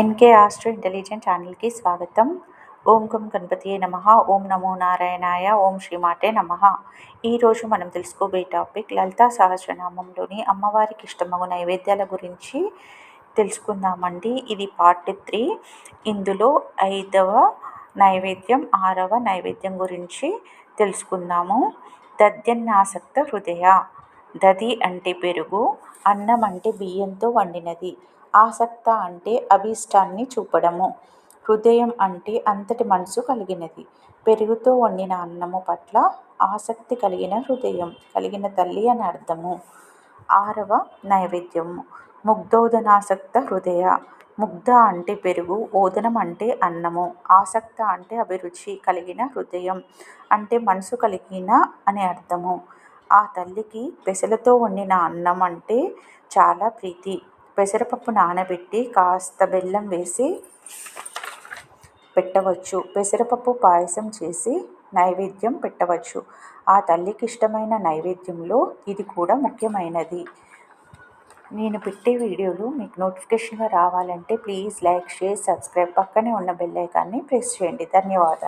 NK astro intelligent ఛానల్కి స్వాగతం. ఓం గం గణపతియే నమః. ఓం నమో నారాయణాయ. ఓం శ్రీమాతే నమః. ఈరోజు మనం తెలుసుకోబోయే టాపిక్ లలితా సహస్రనామంలోని అమ్మవారికి ఇష్టమగు నైవేద్యాల గురించి తెలుసుకుందామండి. ఇది పార్ట్ 3. ఇందులో 5వ నైవేద్యం 6వ నైవేద్యం గురించి తెలుసుకుందాము. దధ్యన్నాసక్త హృదయ. దధి అంటే పెరుగు, అన్నం అంటే బియ్యంతో వండినది, ఆసక్త అంటే అభీష్టాన్ని చూపడము, హృదయం అంటే అంతటి మనసు కలిగినది. పెరుగుతో వండిన అన్నము పట్ల ఆసక్తి కలిగిన హృదయం కలిగిన తల్లి అని అర్థము. 6వ నైవేద్యము ముగ్ధోదనాసక్త హృదయ. ముగ్ధ అంటే పెరుగు, ఓదనం అంటే అన్నము, ఆసక్త అంటే అభిరుచి కలిగిన హృదయం అంటే మనసు కలిగిన అని అర్థము. ఆ తల్లికి పెసలతో వండిన అన్నం అంటే చాలా ప్రీతి. పెసరపప్పు నానబెట్టి కాస్త బెల్లం వేసి పెట్టవచ్చు. పెసరపప్పు పాయసం చేసి నైవేద్యం పెట్టవచ్చు. ఆ తల్లికి ఇష్టమైన నైవేద్యంలో ఇది కూడా ముఖ్యమైనది. నేను పెట్టే వీడియోలు మీకు నోటిఫికేషన్గా రావాలంటే ప్లీజ్ లైక్, షేర్, సబ్స్క్రైబ్, పక్కనే ఉన్న బెల్ ఐకాన్ని ప్రెస్ చేయండి. ధన్యవాదాలు.